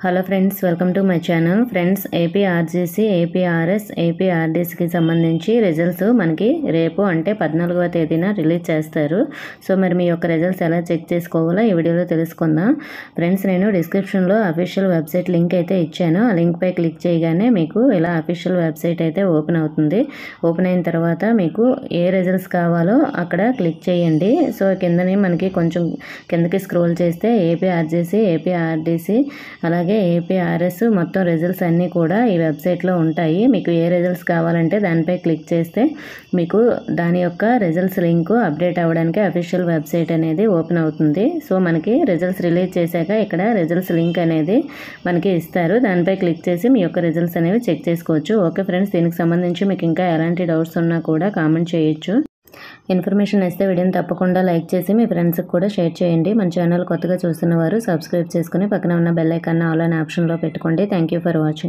Hello friends, welcome to my channel. Friends, APRGC, APRS, ఏపీఆర్డీసీకి సంబంధించి results మనకి రేపు అంటే 14వ తేదీన రిలీజ్ చేస్తారు. సో మరి మీ యొక్క రిజల్ట్స్ ఎలా చెక్ చేసుకోవాలో ఈ వీడియోలో తెలుసుకుందాం. ఫ్రెండ్స్, నేను డిస్క్రిప్షన్లో అఫీషియల్ వెబ్సైట్ లింక్ అయితే ఇచ్చాను. ఆ లింక్పై క్లిక్ చేయగానే మీకు ఇలా అఫీషియల్ వెబ్సైట్ అయితే ఓపెన్ అవుతుంది. ఓపెన్ అయిన తర్వాత మీకు ఏ రిజల్ట్స్ కావాలో అక్కడ క్లిక్ చేయండి. సో కిందని మనకి కొంచెం కిందకి స్క్రోల్ చేస్తే ఏపీఆర్జీసీ, ఏపీఆర్డీసీ అలాగే ఏపీఆర్ఎస్ మొత్తం రిజల్ట్స్ అన్నీ కూడా ఈ వెబ్సైట్లో ఉంటాయి. మీకు ఏ రిజల్ట్స్ కావాలంటే దానిపై క్లిక్ చేస్తే మీకు దాని యొక్క రిజల్ట్స్ లింక్ అప్డేట్ అవ్వడానికి అఫీషియల్ వెబ్సైట్ అనేది ఓపెన్ అవుతుంది. సో మనకి రిజల్ట్స్ రిలీజ్ చేశాక ఇక్కడ రిజల్ట్స్ లింక్ అనేది మనకి ఇస్తారు. దానిపై క్లిక్ చేసి మీ యొక్క రిజల్ట్స్ అనేవి చెక్ చేసుకోవచ్చు. ఓకే ఫ్రెండ్స్, దీనికి సంబంధించి మీకు ఇంకా ఎలాంటి డౌట్స్ ఉన్నా కూడా కామెంట్ చేయొచ్చు. ఇన్ఫర్మేషన్ ఇస్తే వీడియోని తప్పకుండా లైక్ చేసి మీ ఫ్రెండ్స్కి కూడా షేర్ చేయండి. మన ఛానల్ కొత్తగా చూస్తున్న వారు సబ్స్క్రైబ్ చేసుకుని పక్కన ఉన్న బెల్ ఐకాన్ ఆల్ అనే ఆప్షన్లో పెట్టుకోండి. Thank you for watching.